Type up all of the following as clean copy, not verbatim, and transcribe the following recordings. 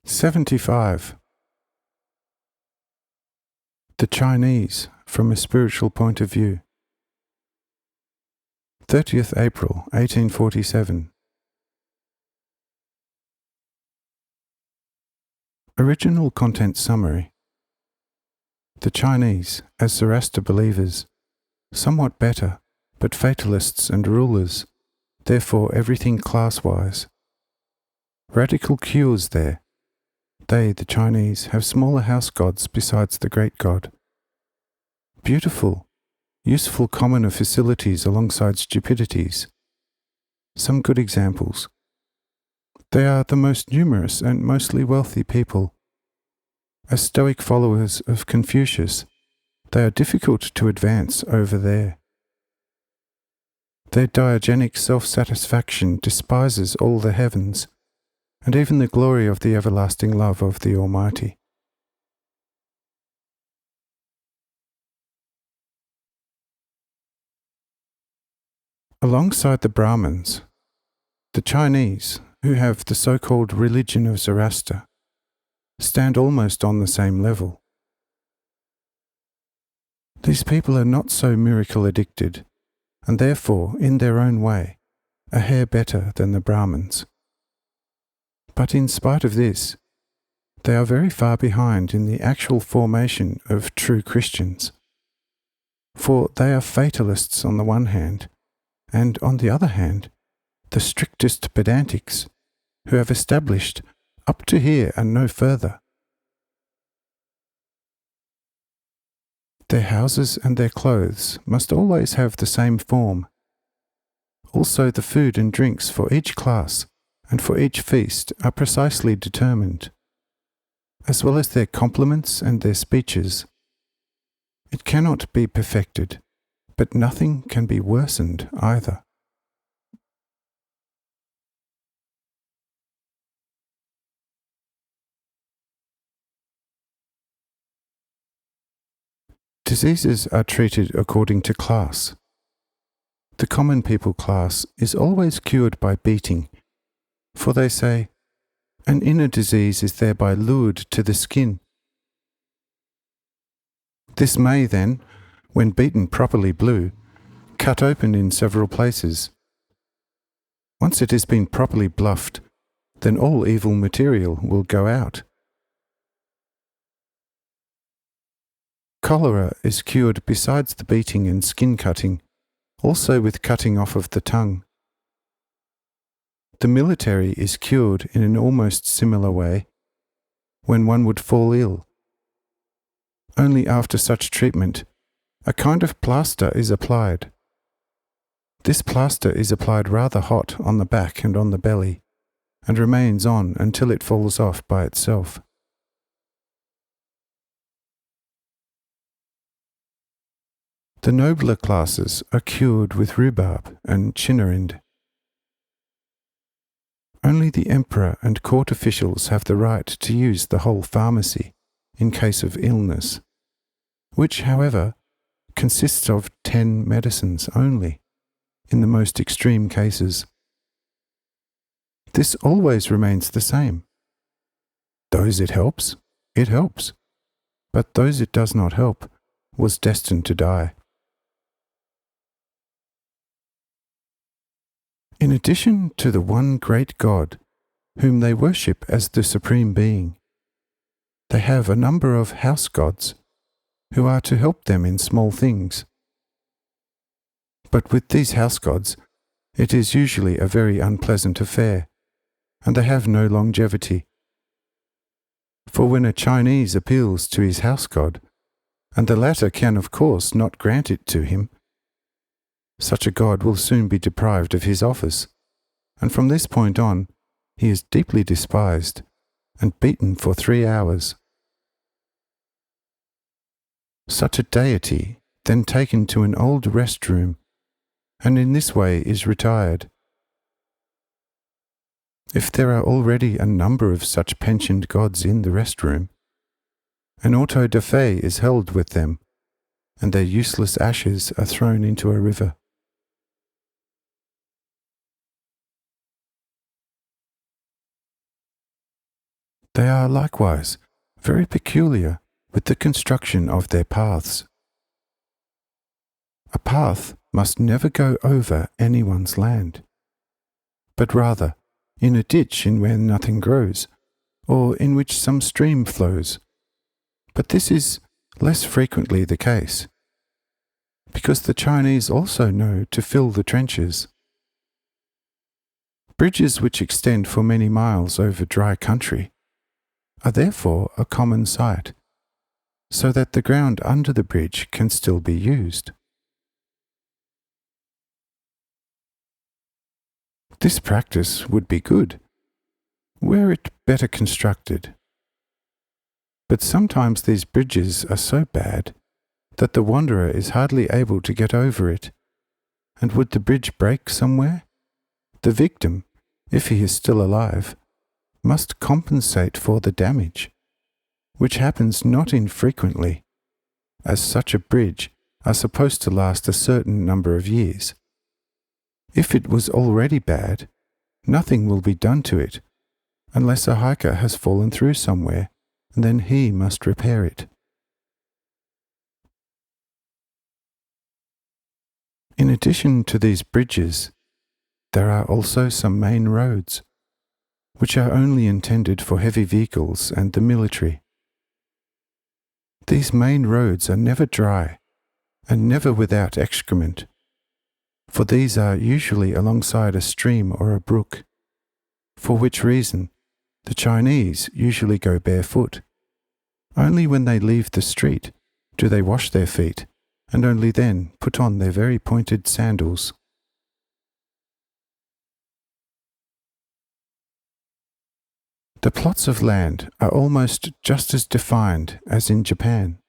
75. The Chinese from a spiritual point of view. 30th April 1847. Original content summary. The Chinese, as Zoroaster believers, somewhat better, but fatalists and rulers, therefore everything class-wise. Radical cures there. They, the Chinese, have smaller house gods besides the great god. Beautiful, useful commoner facilities alongside stupidities. Some good examples. They are the most numerous and mostly wealthy people. As stoic followers of Confucius, they are difficult to advance over there. Their diogenic self-satisfaction despises all the heavens, and even the glory of the everlasting love of the Almighty. Alongside the Brahmins, the Chinese, who have the so-called religion of Zoroaster, stand almost on the same level. These people are not so miracle-addicted, and therefore, in their own way, a hair better than the Brahmins. But in spite of this, they are very far behind in the actual formation of true Christians. For they are fatalists on the one hand, and on the other hand, the strictest pedantics, who have established up to here and no further. Their houses and their clothes must always have the same form. Also the food and drinks for each class and for each feast are precisely determined, as well as their compliments and their speeches. It cannot be perfected, but nothing can be worsened either. Diseases are treated according to class. The common people class is always cured by beating, for they say, an inner disease is thereby lured to the skin. This may then, when beaten properly blue, cut open in several places. Once it has been properly bluffed, then all evil material will go out. Cholera is cured besides the beating and skin cutting, also with cutting off of the tongue. The military is cured in an almost similar way, when one would fall ill. Only after such treatment, a kind of plaster is applied. This plaster is applied rather hot on the back and on the belly, and remains on until it falls off by itself. The nobler classes are cured with rhubarb and chinnerind. Only the emperor and court officials have the right to use the whole pharmacy in case of illness, which, however, consists of 10 medicines only, in the most extreme cases. This always remains the same. Those it helps, but those it does not help, was destined to die. In addition to the one great God, whom they worship as the Supreme Being, they have a number of house gods, who are to help them in small things. But with these house gods, it is usually a very unpleasant affair, and they have no longevity. For when a Chinese appeals to his house god, and the latter can of course not grant it to him, such a god will soon be deprived of his office, and from this point on he is deeply despised and beaten for 3 hours. Such a deity then taken to an old rest room, and in this way is retired. If there are already a number of such pensioned gods in the rest room, an auto da fe is held with them, and their useless ashes are thrown into a river. They are likewise very peculiar with the construction of their paths. A path must never go over anyone's land, but rather in a ditch in where nothing grows, or in which some stream flows. But this is less frequently the case, because the Chinese also know to fill the trenches. Bridges which extend for many miles over dry country are therefore a common sight, so that the ground under the bridge can still be used. This practice would be good, were it better constructed. But sometimes these bridges are so bad that the wanderer is hardly able to get over it, and would the bridge break somewhere, the victim, if he is still alive, must compensate for the damage, which happens not infrequently, as such a bridge are supposed to last a certain number of years. If it was already bad, nothing will be done to it, unless a hiker has fallen through somewhere, and then he must repair it. In addition to these bridges, there are also some main roads, which are only intended for heavy vehicles and the military. These main roads are never dry, and never without excrement, for these are usually alongside a stream or a brook, for which reason the Chinese usually go barefoot. Only when they leave the street do they wash their feet, and only then put on their very pointed sandals. The plots of land are almost just as defined as in Japan,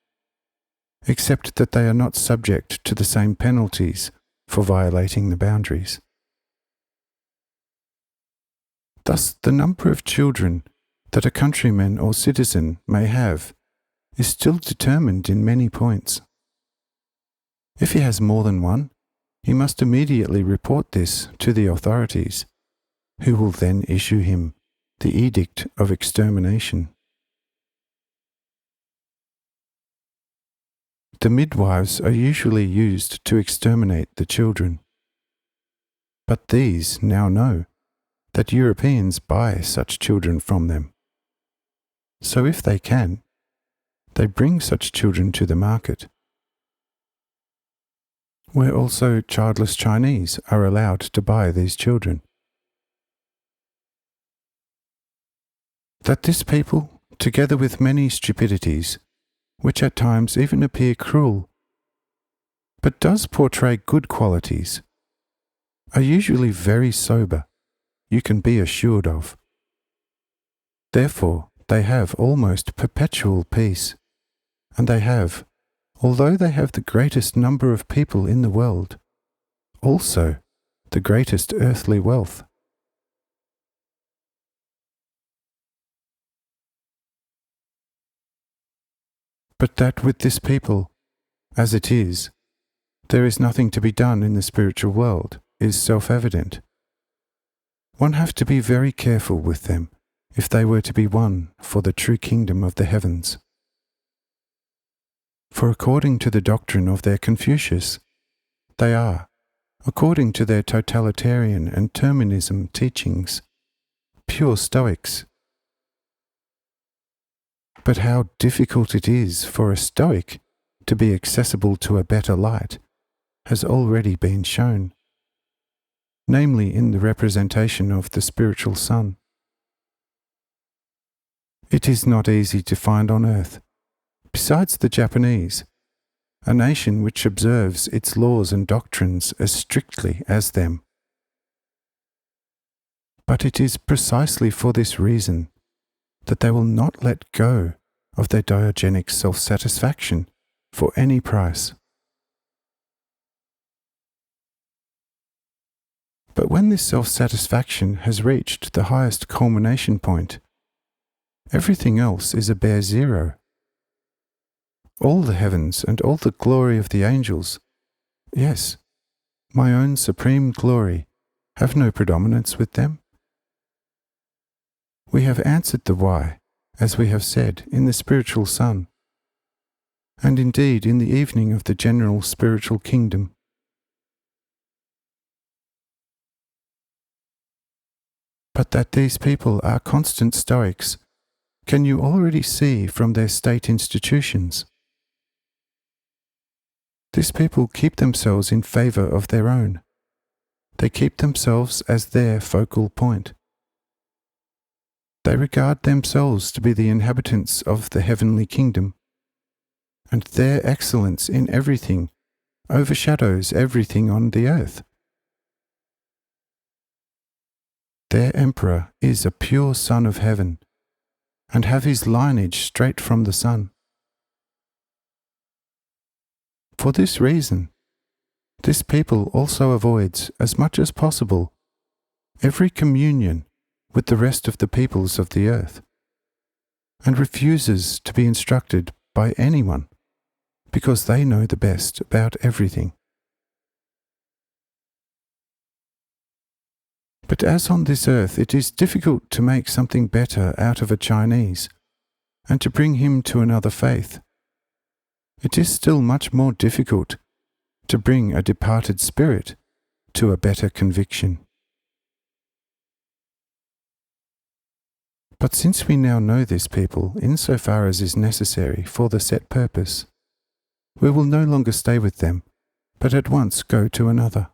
except that they are not subject to the same penalties for violating the boundaries. Thus, the number of children that a countryman or citizen may have is still determined in many points. If he has more than one, he must immediately report this to the authorities, who will then issue him the edict of extermination. The midwives are usually used to exterminate the children. But these now know that Europeans buy such children from them. So if they can, they bring such children to the market, where also childless Chinese are allowed to buy these children. That this people, together with many stupidities, which at times even appear cruel, but does portray good qualities, are usually very sober, you can be assured of. Therefore, they have almost perpetual peace, and they have, although they have the greatest number of people in the world, also the greatest earthly wealth. But that with this people, as it is, there is nothing to be done in the spiritual world is self-evident. One have to be very careful with them if they were to be won for the true kingdom of the heavens. For according to the doctrine of their Confucius, they are, according to their totalitarian and terminism teachings, pure Stoics. But how difficult it is for a Stoic to be accessible to a better light has already been shown, namely in the representation of the spiritual sun. It is not easy to find on earth, besides the Japanese, a nation which observes its laws and doctrines as strictly as them. But it is precisely for this reason that they will not let go of their diogenic self-satisfaction for any price. But when this self-satisfaction has reached the highest culmination point, everything else is a bare zero. All the heavens and all the glory of the angels, yes, my own supreme glory, have no predominance with them. We have answered the why, as we have said, in the spiritual sun, and indeed in the evening of the general spiritual kingdom. But that these people are constant Stoics, can you already see from their state institutions? These people keep themselves in favour of their own. They keep themselves as their focal point. They regard themselves to be the inhabitants of the heavenly kingdom, and their excellence in everything overshadows everything on the earth. Their emperor is a pure son of heaven, and have his lineage straight from the sun. For this reason, this people also avoids, as much as possible, every communion with the rest of the peoples of the earth, and refuses to be instructed by anyone, because they know the best about everything. But as on this earth it is difficult to make something better out of a Chinese, and to bring him to another faith, it is still much more difficult to bring a departed spirit to a better conviction. But since we now know this people insofar as is necessary for the set purpose, we will no longer stay with them, but at once go to another.